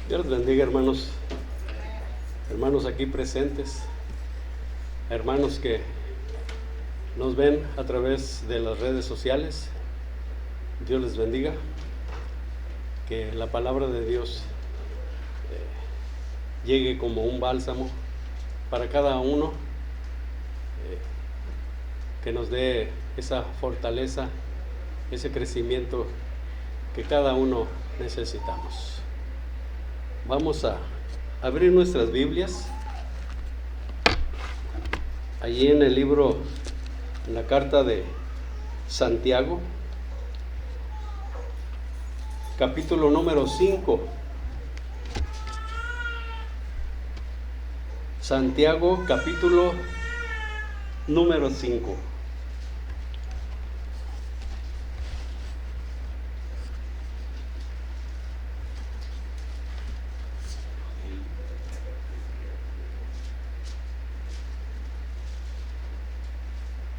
Dios les bendiga, hermanos, hermanos aquí presentes, hermanos que nos ven a través de las redes sociales. Dios les bendiga, que la palabra de Dios llegue como un bálsamo para cada uno, que nos dé esa fortaleza, ese crecimiento que cada uno necesitamos. Vamos a abrir nuestras Biblias allí en el libro, en la carta de Santiago, capítulo número 5. Santiago, capítulo número 5.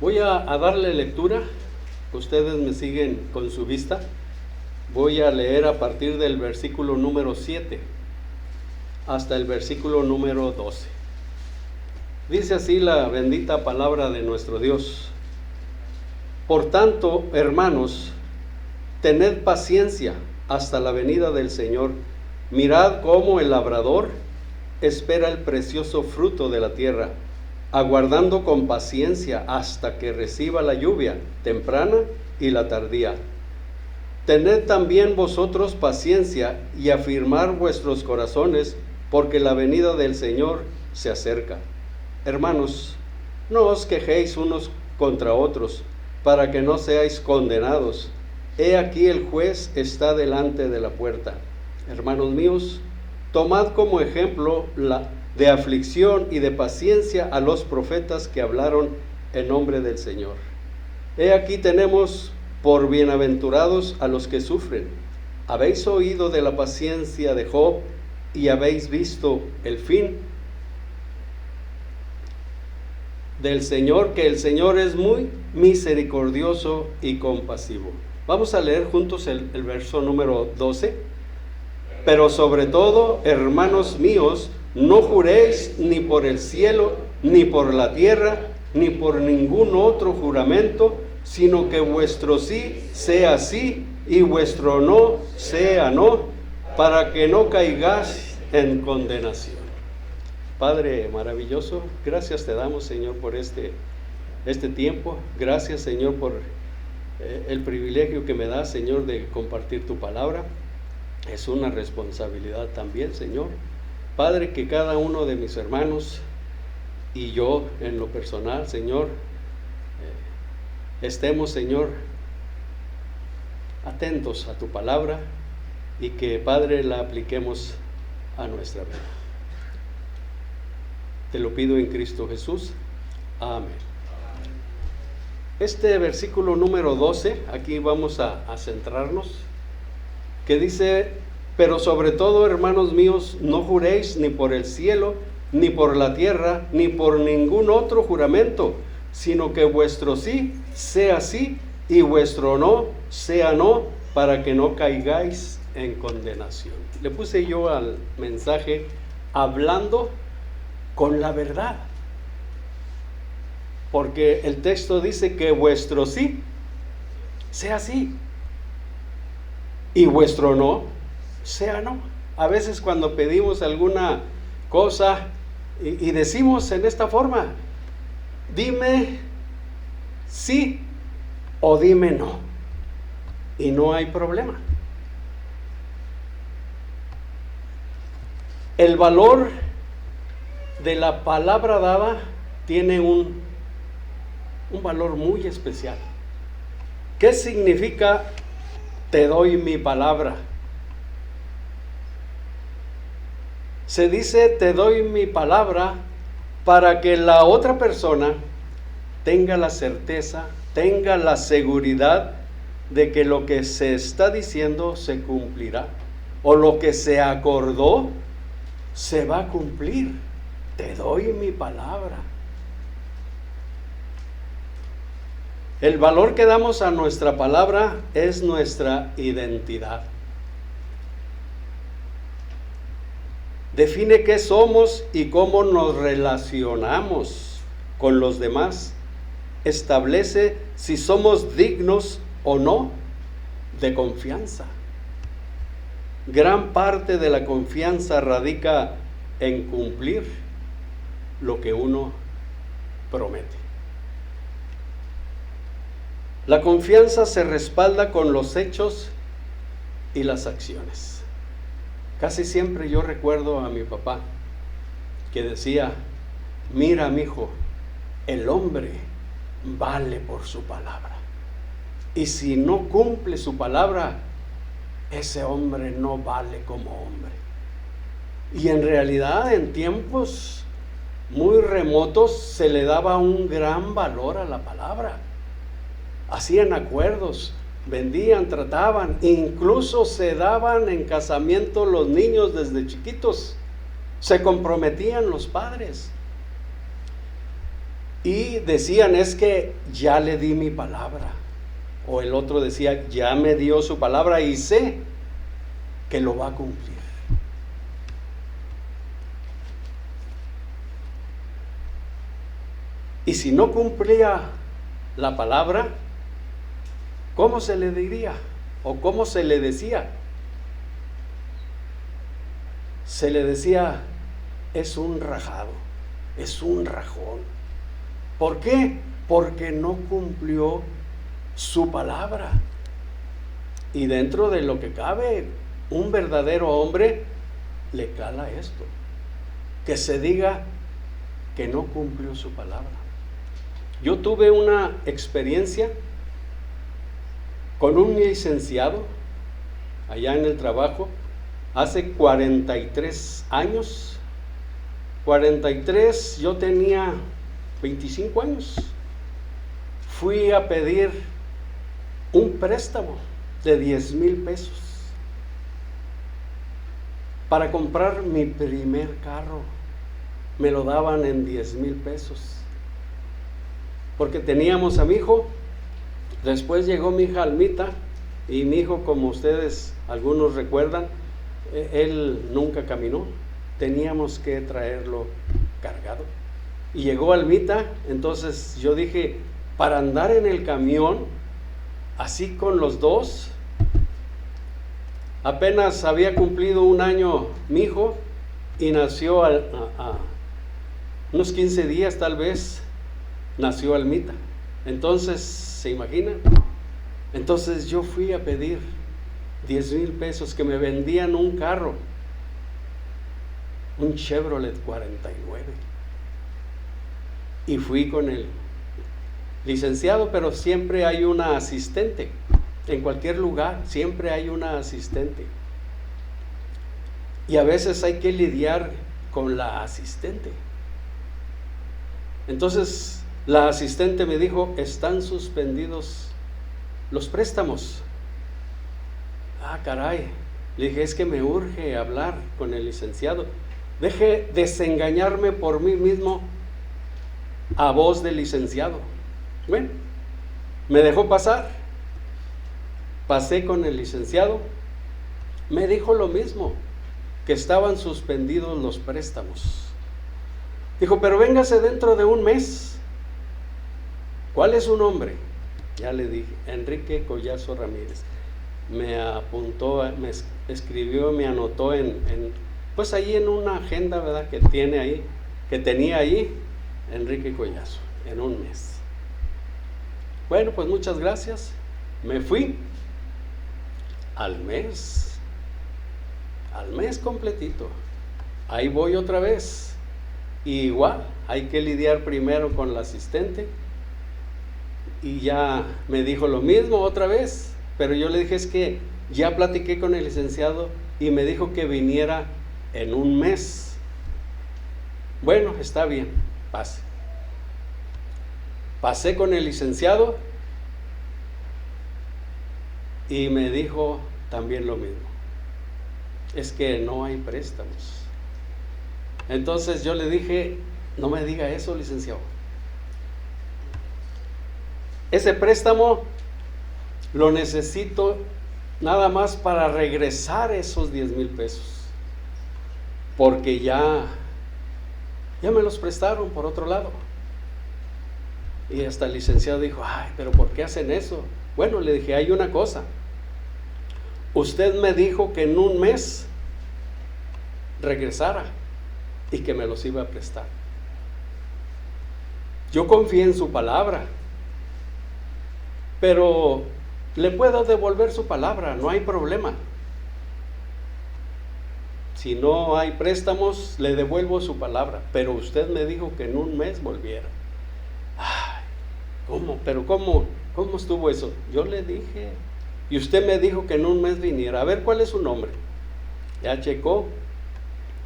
Voy a darle lectura, ustedes me siguen con su vista. Voy a leer a partir del versículo número 7 hasta el versículo número 12. Dice así la bendita palabra de nuestro Dios: Por tanto, hermanos, tened paciencia hasta la venida del Señor. Mirad cómo el labrador espera el precioso fruto de la tierra, aguardando con paciencia hasta que reciba la lluvia temprana y la tardía. Tened también vosotros paciencia y afirmar vuestros corazones, porque la venida del Señor se acerca. Hermanos, no os quejéis unos contra otros, para que no seáis condenados. He aquí el juez está delante de la puerta. Hermanos míos, tomad como ejemplo de aflicción y de paciencia a los profetas que hablaron en nombre del Señor. He aquí tenemos por bienaventurados a los que sufren. Habéis oído de la paciencia de Job y habéis visto el fin del Señor, que el Señor es muy misericordioso y compasivo. Vamos a leer juntos el verso número 12. Pero sobre todo, hermanos míos, no juréis ni por el cielo, ni por la tierra, ni por ningún otro juramento, sino que vuestro sí sea sí y vuestro no sea no, para que no caigáis en condenación. Padre maravilloso, gracias te damos, Señor, por este tiempo. Gracias, Señor, por el privilegio que me das, Señor, de compartir tu palabra. Es una responsabilidad también, Señor. Padre, que cada uno de mis hermanos y yo en lo personal, Señor, estemos, Señor, atentos a tu palabra y que, Padre, la apliquemos a nuestra vida. Te lo pido en Cristo Jesús. Amén. Este versículo número 12, aquí vamos a centrarnos, que dice: pero sobre todo, hermanos míos, no juréis ni por el cielo, ni por la tierra, ni por ningún otro juramento, sino que vuestro sí sea sí y vuestro no sea no, para que no caigáis en condenación. Le puse yo al mensaje: hablando con la verdad, porque el texto dice que vuestro sí sea sí y vuestro no sea no. A veces cuando pedimos alguna cosa y decimos en esta forma: dime sí o dime no, y no hay problema. El valor de la palabra dada tiene un valor muy especial. ¿Qué significa te doy mi palabra? Se dice te doy mi palabra para que la otra persona tenga la certeza, tenga la seguridad de que lo que se está diciendo se cumplirá, o lo que se acordó se va a cumplir. Te doy mi palabra. El valor que damos a nuestra palabra es nuestra identidad. define qué somos y cómo nos relacionamos con los demás, establece si somos dignos o no de confianza. Gran parte de la confianza radica en cumplir lo que uno promete. La confianza se respalda con los hechos y las acciones. Casi siempre yo recuerdo a mi papá que decía: mira, mijo, el hombre vale por su palabra, y si no cumple su palabra, ese hombre no vale como hombre. Y en realidad, en tiempos muy remotos se le daba un gran valor a la palabra. Hacían acuerdos, vendían, trataban, incluso se daban en casamiento los niños desde chiquitos. Se comprometían los padres y decían: es que ya le di mi palabra. O el otro decía: ya me dio su palabra y sé que lo va a cumplir. Y si no cumplía la palabra, ¿cómo se le diría? ¿O cómo se le decía? Se le decía: es un rajado, es un rajón. ¿Por qué? Porque no cumplió su palabra. Y dentro de lo que cabe, un verdadero hombre le cala esto, que se diga que no cumplió su palabra. Yo tuve una experiencia con un licenciado allá en el trabajo hace 43 años. 43, yo tenía 25 años. Fui a pedir un préstamo de 10,000 pesos para comprar mi primer carro. Me lo daban en 10,000 pesos porque teníamos a mi hijo. Después llegó mi hija Almita, y mi hijo, como ustedes algunos recuerdan, él nunca caminó, teníamos que traerlo cargado. Y llegó Almita, entonces yo dije: para andar en el camión así con los dos. Apenas había cumplido un año mi hijo y nació a unos 15 días tal vez, nació Almita. Entonces, ¿se imaginan? Entonces yo fui a pedir 10,000 pesos, que me vendían un carro, un Chevrolet 49. Y fui con el licenciado, pero siempre hay una asistente. En cualquier lugar siempre hay una asistente. Y a veces hay que lidiar con la asistente. Entonces la asistente me dijo: están suspendidos los préstamos. Ah, caray. Le dije: es que me urge hablar con el licenciado. Deje desengañarme por mí mismo a voz del licenciado. Bueno, me dejó pasar. Pasé con el licenciado. Me dijo lo mismo, que estaban suspendidos los préstamos. Dijo: pero véngase dentro de un mes. ¿Cuál es su nombre? Ya le dije: Enrique Collazo Ramírez. Me apuntó, me escribió, me anotó pues ahí en una agenda, ¿verdad?, que tiene ahí, que tenía ahí, Enrique Collazo, en un mes. Bueno, pues muchas gracias. Me fui. Al mes completito, ahí voy otra vez. Y igual, hay que lidiar primero con la asistente. Y ya me dijo lo mismo otra vez, pero yo le dije: es que ya platiqué con el licenciado y me dijo que viniera en un mes. Bueno, está bien, pase. Pasé con el licenciado y me dijo también lo mismo: es que no hay préstamos. Entonces yo le dije: no me diga eso, licenciado. Ese préstamo lo necesito nada más para regresar esos 10,000 pesos. porque ya me los prestaron por otro lado. Y hasta el licenciado dijo, ay, pero ¿por qué hacen eso? Bueno, le dije, hay una cosa. Usted me dijo que en un mes regresara y que me los iba a prestar. Yo confié en su palabra, pero le puedo devolver su palabra, no hay problema. Si no hay préstamos, le devuelvo su palabra, pero usted me dijo que en un mes volviera. Ay, ¿cómo? ¿Pero cómo estuvo eso? Yo le dije, y usted me dijo que en un mes viniera. A ver, ¿cuál es su nombre? Ya checó,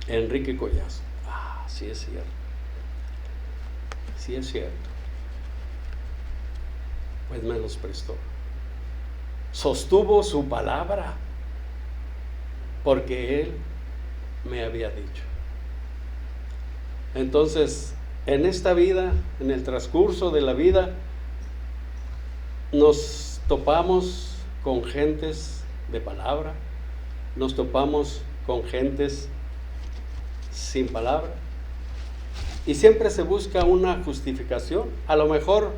Enrique Collazo. Ah, sí es cierto. Sí es cierto. Pues me los prestó. Sostuvo su palabra, porque él me había dicho. Entonces, en esta vida, en el transcurso de la vida, nos topamos con gentes de palabra, nos topamos con gentes sin palabra, y siempre se busca una justificación, a lo mejor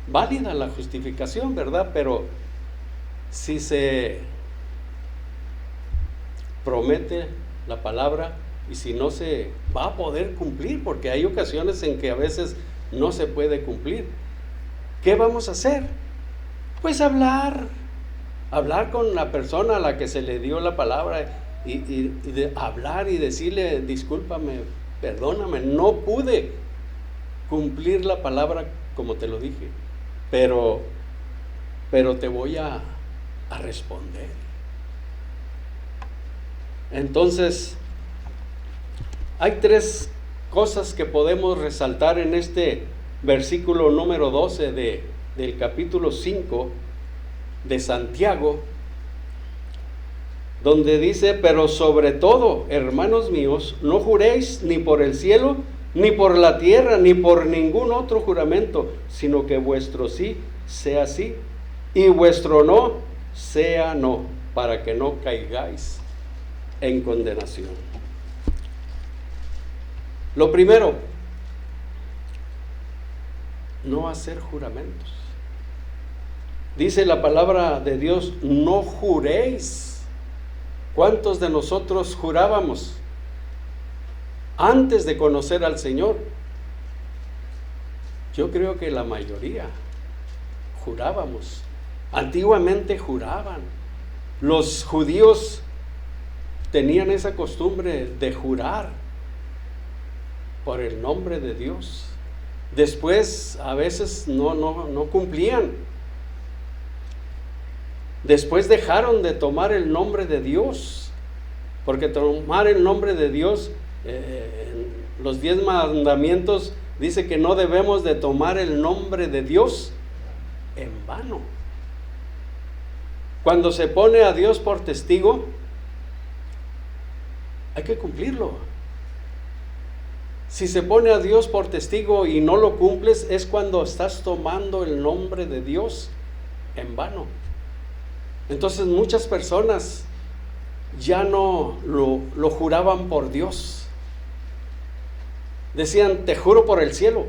válida la justificación, ¿verdad? Pero si se promete la palabra y si no se va a poder cumplir, porque hay ocasiones en que a veces no se puede cumplir, ¿qué vamos a hacer? Pues hablar con la persona a la que se le dio la palabra y hablar y decirle, discúlpame, perdóname, no pude cumplir la palabra como te lo dije, pero te voy a responder. Entonces, hay tres cosas que podemos resaltar en este versículo número 12 del capítulo 5 de Santiago, donde dice, pero sobre todo, hermanos míos, no juréis ni por el cielo, ni por la tierra, ni por ningún otro juramento, sino que vuestro sí sea sí, y vuestro no sea no, para que no caigáis en condenación. Lo primero, no hacer juramentos. Dice la palabra de Dios, no juréis. ¿Cuántos de nosotros jurábamos antes de conocer al Señor? Yo creo que la mayoría jurábamos. Antiguamente juraban. Los judíos tenían esa costumbre de jurar por el nombre de Dios. Después a veces no cumplían. Después dejaron de tomar el nombre de Dios, porque tomar el nombre de Dios, los 10 mandamientos dice que no debemos de tomar el nombre de Dios en vano. Cuando se pone a Dios por testigo, hay que cumplirlo. Si se pone a Dios por testigo y no lo cumples, es cuando estás tomando el nombre de Dios en vano. Entonces muchas personas ya no lo juraban por Dios. Decían, te juro por el cielo,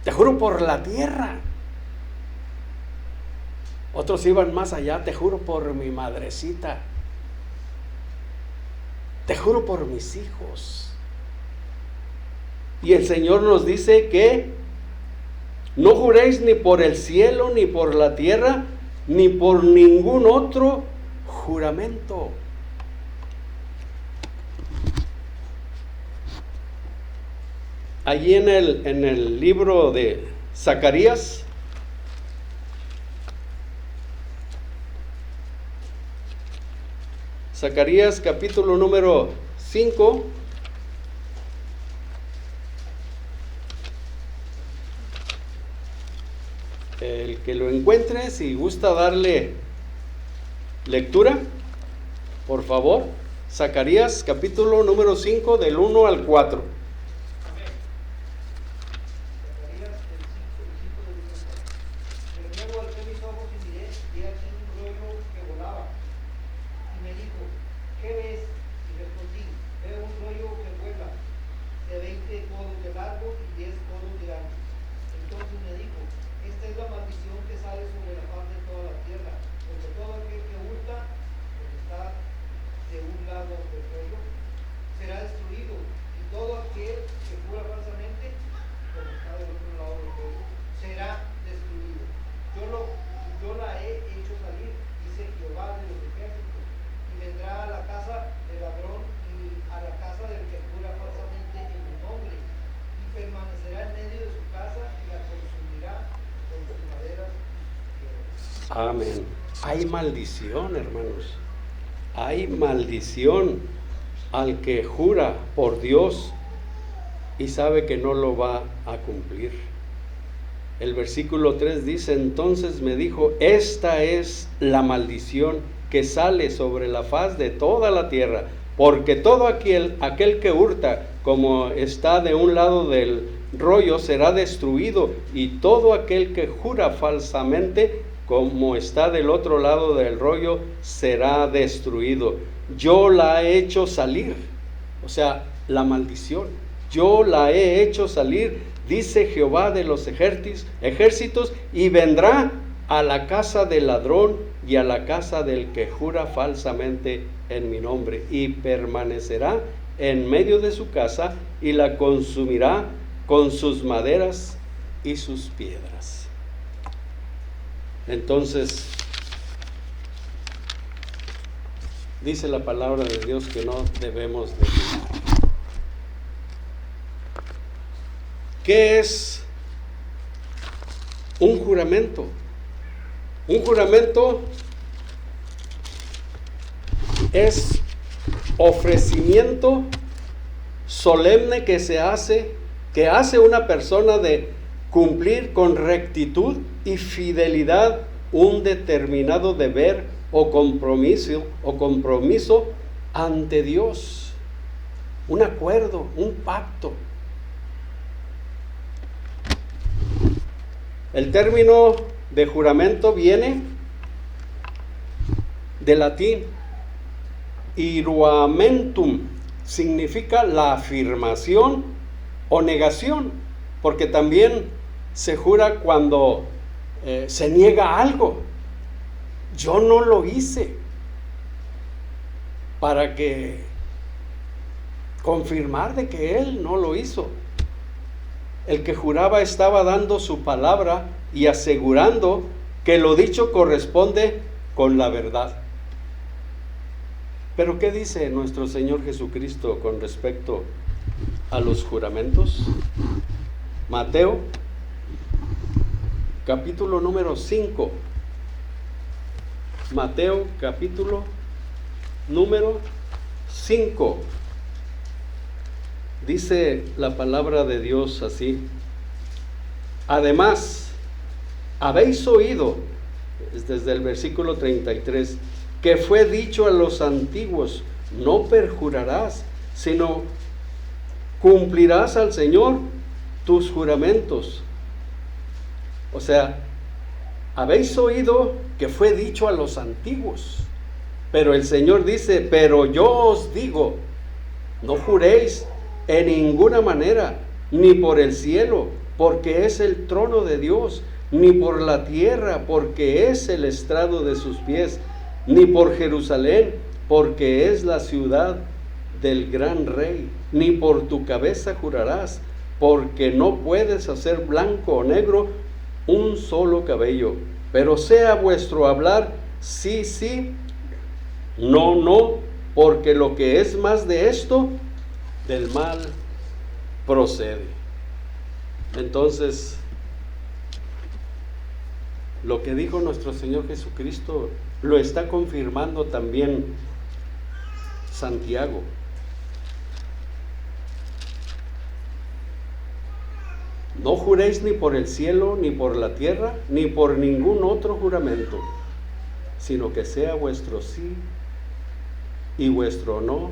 te juro por la tierra. Otros iban más allá, te juro por mi madrecita, te juro por mis hijos. Y el Señor nos dice que no juréis ni por el cielo, ni por la tierra, ni por ningún otro juramento. Allí en el libro de Zacarías, capítulo número 5, el que lo encuentre, si gusta darle lectura, por favor. Zacarías capítulo número 5, del 1 al 4. ¿qué ves? Y respondí, veo un rollo que vuela de 20 codos de largo y 10 codos de ancho. Entonces me dijo, esta es la maldición que sale sobre la faz de toda la tierra, porque todo aquel que hurta, porque está de un lado del rollo, será destruido, y todo aquel que jura falsamente, como está del otro lado del rollo, será destruido. Yo la he hecho salir, dice Jehová de los ejércitos, y vendrá a la casa del ladrón y a la casa del que jura falsamente en mi nombre, y permanecerá en medio de su casa y la consumirá con sus maderas y sus piedras. Amén. Hay maldición, hermanos. Hay maldición al que jura por Dios y sabe que no lo va a cumplir. El versículo 3 dice, entonces me dijo, esta es la maldición que sale sobre la faz de toda la tierra, porque todo aquel que hurta, como está de un lado del rollo, será destruido, y todo aquel que jura falsamente, como está del otro lado del rollo, será destruido. Yo la he hecho salir, o sea, la maldición, yo la he hecho salir, dice Jehová de los ejércitos, y vendrá a la casa del ladrón y a la casa del que jura falsamente en mi nombre, y permanecerá en medio de su casa, y la consumirá con sus maderas y sus piedras. Entonces, dice la palabra de Dios que no debemos de jurar. ¿Qué es un juramento? Un juramento es ofrecimiento solemne que hace una persona de cumplir con rectitud y fidelidad un determinado deber o compromiso ante Dios. Un acuerdo, un pacto. El término de juramento viene del latín iruamentum, significa la afirmación o negación, porque también se jura cuando se niega algo. Yo no lo hice, para que confirmar de que él no lo hizo. El que juraba estaba dando su palabra y asegurando que lo dicho corresponde con la verdad. Pero ¿qué dice nuestro Señor Jesucristo con respecto a los juramentos? Mateo, capítulo número 5. Mateo, capítulo número 5. Dice la palabra de Dios así: además, habéis oído, desde el versículo 33, que fue dicho a los antiguos, no perjurarás, sino cumplirás al Señor tus juramentos. O sea, habéis oído que fue dicho a los antiguos, pero el Señor dice, pero yo os digo, no juréis en ninguna manera, ni por el cielo, porque es el trono de Dios, ni por la tierra, porque es el estrado de sus pies, ni por Jerusalén, porque es la ciudad del gran rey, ni por tu cabeza jurarás, porque no puedes hacer blanco o negro un solo cabello, pero sea vuestro hablar sí, sí, no, no, porque lo que es más de esto, del mal procede. Entonces, lo que dijo nuestro Señor Jesucristo lo está confirmando también Santiago. No juréis ni por el cielo, ni por la tierra, ni por ningún otro juramento, sino que sea vuestro sí y vuestro no,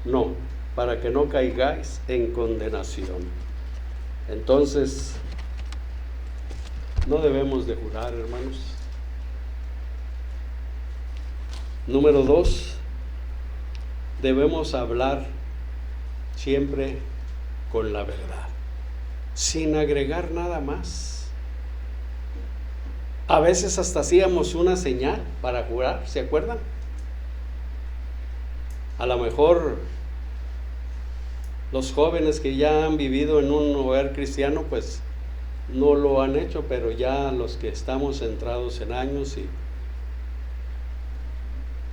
no, para que no caigáis en condenación. Entonces, no debemos de jurar, hermanos. Número 2, debemos hablar siempre con la verdad, sin agregar nada más. A veces hasta hacíamos una señal para jurar, ¿se acuerdan? A lo mejor los jóvenes que ya han vivido en un hogar cristiano, pues no lo han hecho, pero ya los que estamos centrados en años y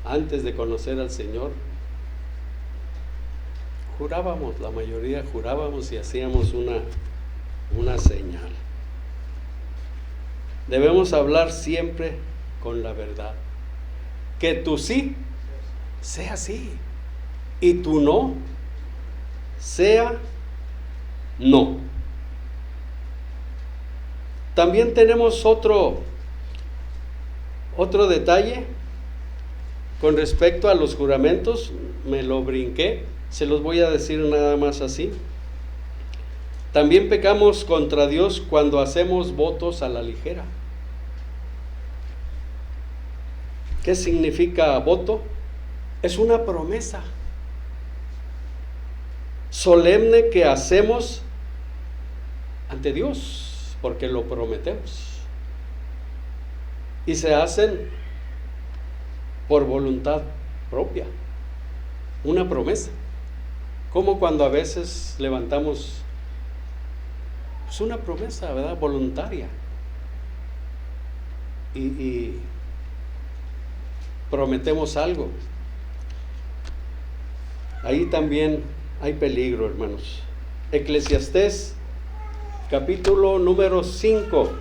antes de conocer al Señor, jurábamos, la mayoría jurábamos y hacíamos una señal. Debemos hablar siempre con la verdad. Que tu sí sea sí y tu no sea no. También tenemos otro detalle con respecto a los juramentos. Me lo brinqué, se los voy a decir nada más así. También pecamos contra Dios cuando hacemos votos a la ligera. ¿Qué significa voto? Es una promesa solemne que hacemos ante Dios, porque lo prometemos. Y se hacen por voluntad propia. Una promesa. Como cuando a veces levantamos una promesa, ¿verdad? Voluntaria. Y prometemos algo. Ahí también hay peligro, hermanos. Eclesiastés, capítulo número 5.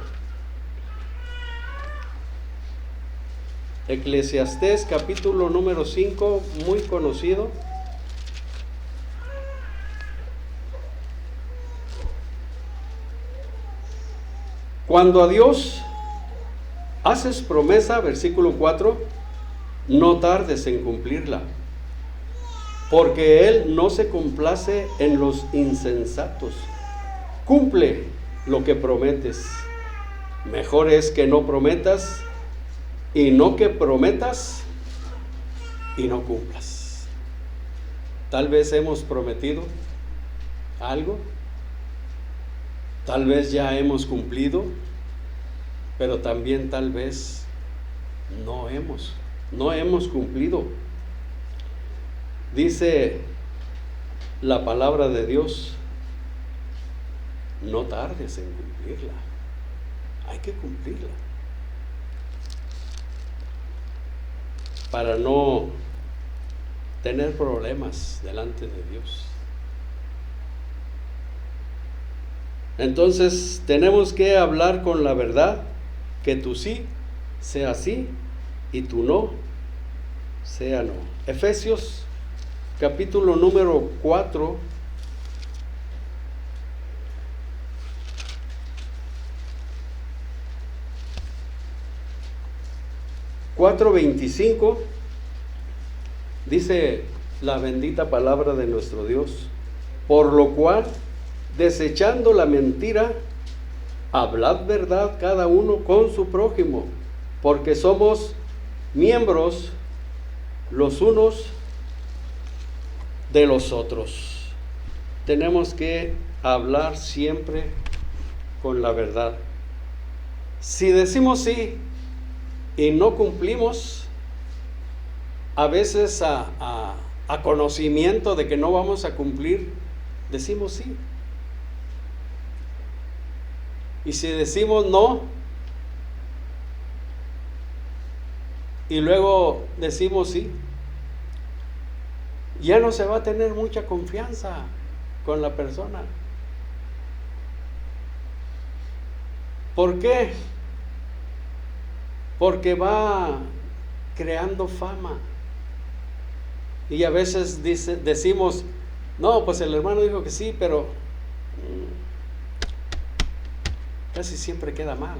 Eclesiastés, capítulo número 5, muy conocido. Cuando a Dios haces promesa, versículo 4, no tardes en cumplirla, porque Él no se complace en los insensatos. Cumple lo que prometes. Mejor es que no prometas y no que prometas y no cumplas. Tal vez hemos prometido algo, tal vez ya hemos cumplido, pero también tal vez no hemos cumplido. Dice la palabra de Dios, no tardes en cumplirla. Hay que cumplirla para no tener problemas delante de Dios. Entonces tenemos que hablar con la verdad, que tu sí sea sí y tu no sea no. Efesios capítulo número 4, (4:25) dice la bendita palabra de nuestro Dios: por lo cual, desechando la mentira, hablad verdad cada uno con su prójimo, porque somos miembros los unos de los otros. Tenemos que hablar siempre con la verdad. Si decimos sí y no cumplimos, a veces a conocimiento de que no vamos a cumplir, decimos sí. Y si decimos no, y luego decimos sí, ya no se va a tener mucha confianza con la persona. ¿Por qué? Porque va creando fama. Y a veces decimos, no, pues el hermano dijo que sí, pero casi siempre queda mal.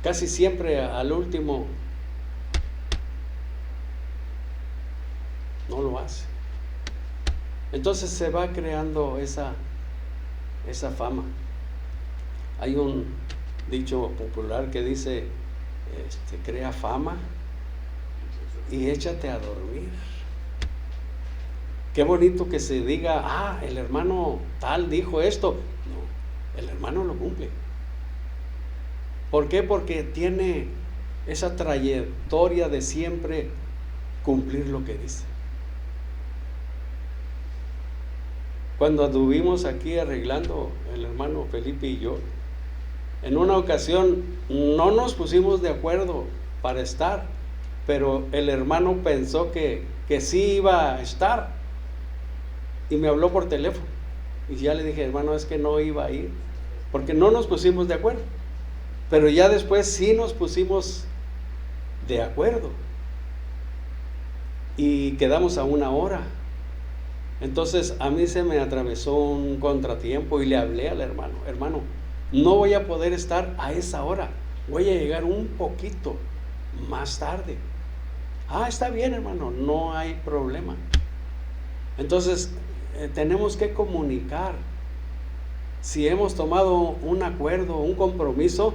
Casi siempre al último no lo hace. Entonces se va creando esa fama. Hay un dicho popular que dice, crea fama y échate a dormir. Qué bonito que se diga, el hermano tal dijo esto. No, el hermano lo cumple. ¿Por qué? Porque tiene esa trayectoria de siempre cumplir lo que dice. Cuando anduvimos aquí arreglando, el hermano Felipe y yo, en una ocasión no nos pusimos de acuerdo para estar, pero el hermano pensó que sí iba a estar y me habló por teléfono. Y ya le dije, hermano, es que no iba a ir, porque no nos pusimos de acuerdo. Pero ya después sí nos pusimos de acuerdo y quedamos a 1 hora. Entonces a mí se me atravesó un contratiempo y le hablé al hermano, hermano, no voy a poder estar a esa hora, voy a llegar un poquito más tarde. Está bien, hermano, no hay problema. Entonces tenemos que comunicar. Si hemos tomado un acuerdo, un compromiso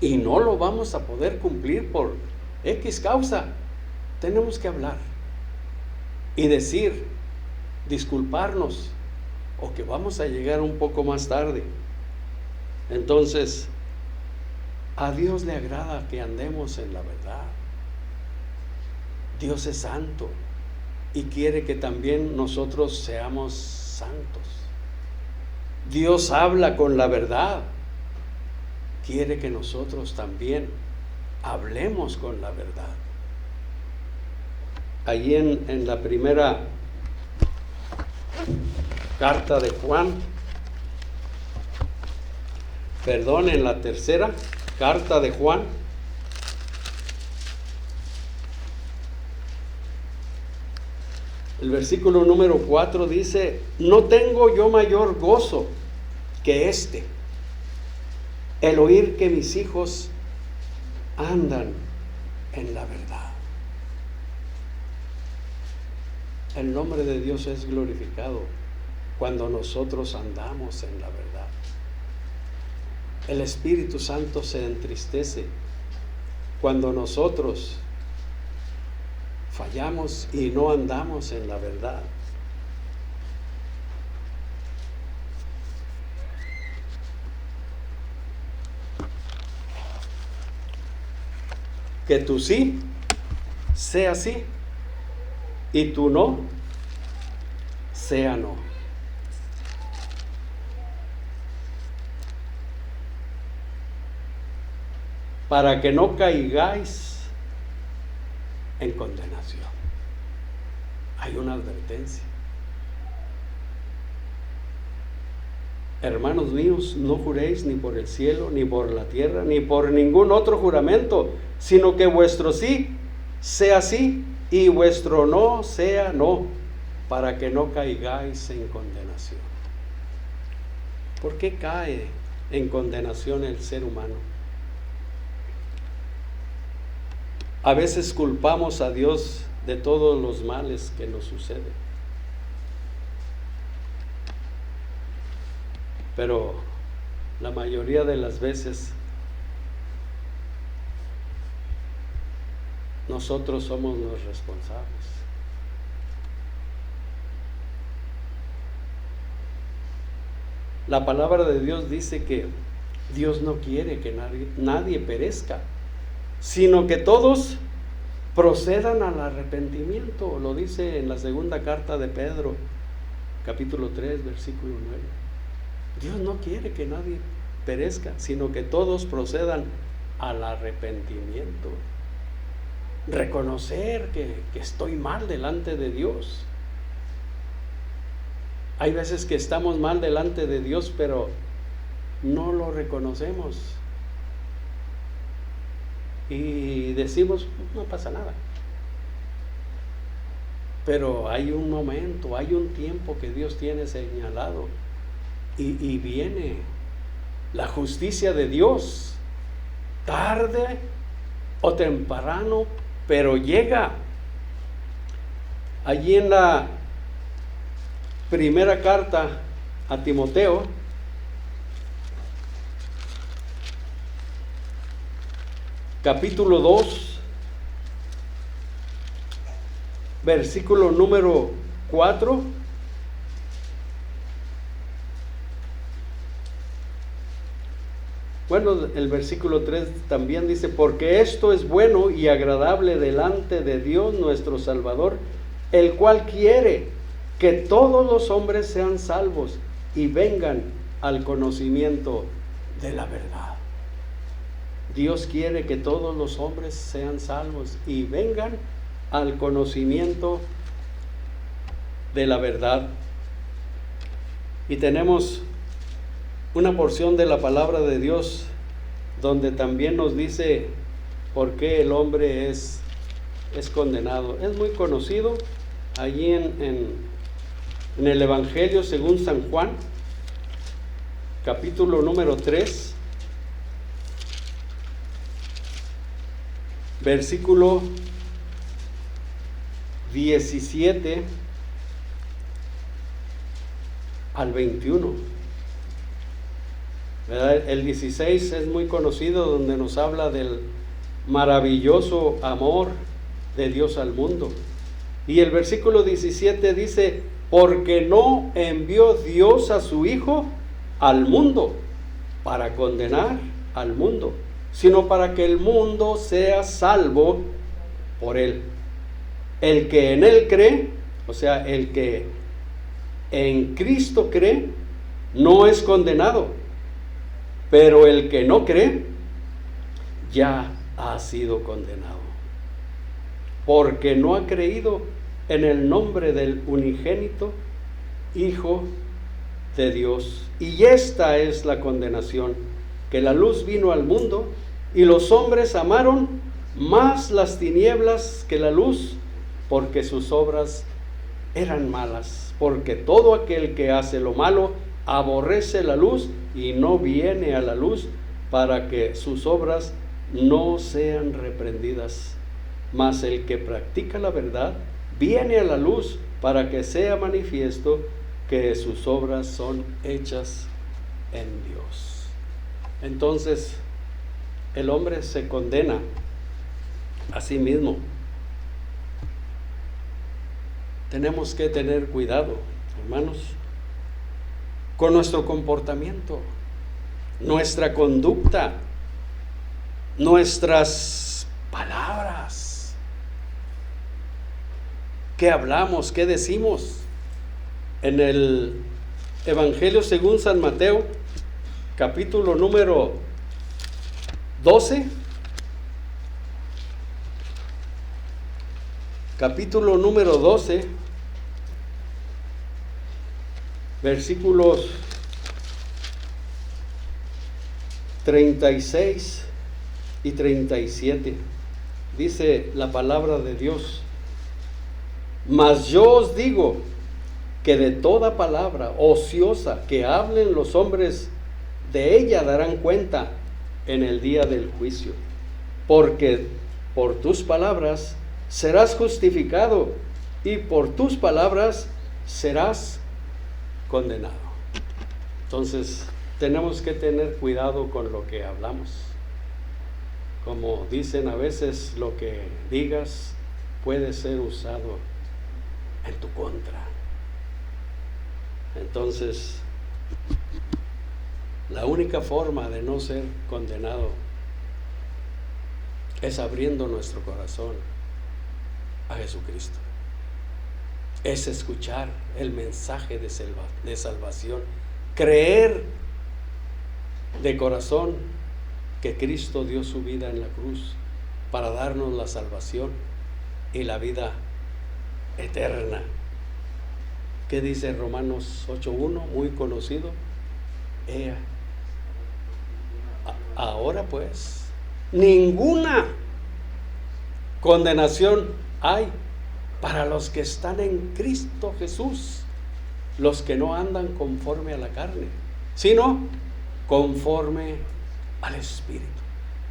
y no lo vamos a poder cumplir por X causa, tenemos que hablar y decir, disculparnos, o que vamos a llegar un poco más tarde. Entonces, a Dios le agrada que andemos en la verdad. Dios es santo y quiere que también nosotros seamos santos. Dios habla con la verdad. Quiere que nosotros también hablemos con la verdad. Allí en la primera carta de Juan, en la tercera carta de Juan, el versículo número 4 dice, no tengo yo mayor gozo que este, el oír que mis hijos andan en la verdad. El nombre de Dios es glorificado cuando nosotros andamos en la verdad. El Espíritu Santo se entristece cuando nosotros fallamos y no andamos en la verdad. Que tu sí sea sí y tu no sea no. Para que no caigáis en condenación. Hay una advertencia. Hermanos míos, no juréis ni por el cielo, ni por la tierra, ni por ningún otro juramento, sino que vuestro sí sea sí y vuestro no sea no, para que no caigáis en condenación. ¿Por qué cae en condenación el ser humano? A veces culpamos a Dios de todos los males que nos suceden. Pero la mayoría de las veces nosotros somos los responsables. La palabra de Dios dice que Dios no quiere que nadie perezca, sino que todos procedan al arrepentimiento. Lo dice en la segunda carta de Pedro, capítulo 3, versículo 9. Dios no quiere que nadie perezca, sino que todos procedan al arrepentimiento. Reconocer que estoy mal delante de Dios. Hay veces que estamos mal delante de Dios, pero no lo reconocemos. Y decimos, no pasa nada. Pero hay un momento, hay un tiempo que Dios tiene señalado. Y viene la justicia de Dios, tarde o temprano, pero llega. Allí en la primera carta a Timoteo, capítulo 2, versículo número 4. Bueno, el versículo 3 también dice, porque esto es bueno y agradable delante de Dios nuestro Salvador, el cual quiere que todos los hombres sean salvos y vengan al conocimiento de la verdad. Dios quiere que todos los hombres sean salvos y vengan al conocimiento de la verdad. Y tenemos una porción de la palabra de Dios donde también nos dice por qué el hombre es condenado. Es muy conocido allí en el Evangelio según San Juan, capítulo número 3, versículo 17 al 21. ¿Verdad? El 16 es muy conocido, donde nos habla del maravilloso amor de Dios al mundo. Y el versículo 17 dice, porque no envió Dios a su Hijo al mundo para condenar al mundo, sino para que el mundo sea salvo por él. El que en él cree, o sea, el que en Cristo cree, no es condenado, pero el que no cree ya ha sido condenado, porque no ha creído en el nombre del unigénito Hijo de Dios. Y esta es la condenación, que la luz vino al mundo y los hombres amaron más las tinieblas que la luz, porque sus obras eran malas. Porque todo aquel que hace lo malo aborrece la luz y no viene a la luz, para que sus obras no sean reprendidas. Mas el que practica la verdad viene a la luz, para que sea manifiesto que sus obras son hechas en Dios. Entonces, el hombre se condena a sí mismo. Tenemos que tener cuidado, hermanos, con nuestro comportamiento, nuestra conducta, nuestras palabras. ¿Qué hablamos? ¿Qué decimos? En el Evangelio según San Mateo, capítulo número 12, capítulo número 12, versículos 36 y 37, dice la palabra de Dios: mas yo os digo que de toda palabra ociosa que hablen los hombres, de ella darán cuenta en el día del juicio. Porque por tus palabras serás justificado y por tus palabras serás condenado. Entonces, tenemos que tener cuidado con lo que hablamos. Como dicen a veces, lo que digas puede ser usado en tu contra. Entonces, la única forma de no ser condenado es abriendo nuestro corazón a Jesucristo. Es escuchar el mensaje de salvación, creer de corazón que Cristo dio su vida en la cruz para darnos la salvación y la vida eterna. ¿Qué dice Romanos 8:1? Muy conocido. Ahora pues, ninguna condenación hay para los que están en Cristo Jesús, los que no andan conforme a la carne, sino conforme al Espíritu.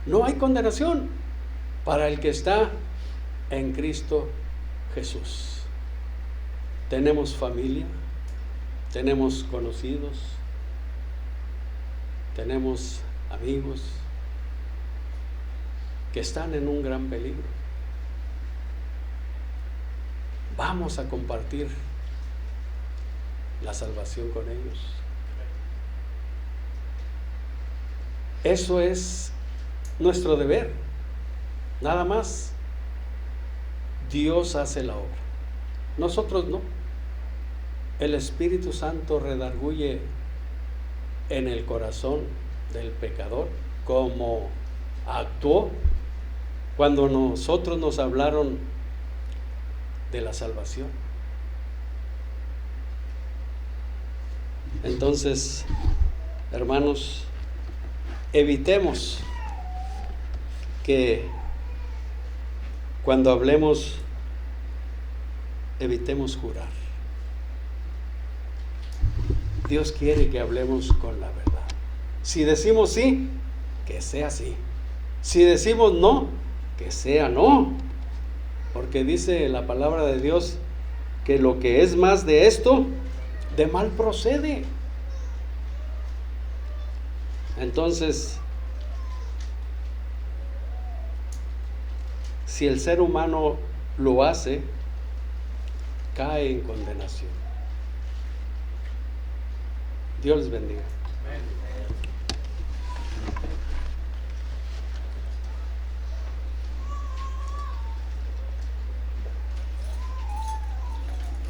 No hay condenación para el que está en Cristo Jesús. Tenemos familia, tenemos conocidos, tenemos amigos que están en un gran peligro. Vamos a compartir la salvación con ellos. Eso es nuestro deber, nada más. Dios hace la obra, nosotros no. El Espíritu Santo redarguye en el corazón del pecador, como actuó cuando nosotros nos hablaron de la salvación. Entonces, hermanos, evitemos que cuando hablemos, evitemos jurar. Dios quiere que hablemos con la verdad. Si decimos sí, que sea sí. Si decimos no, que sea no. Porque dice la palabra de Dios que lo que es más de esto, de mal procede. Entonces, si el ser humano lo hace, cae en condenación. Dios les bendiga. Amén.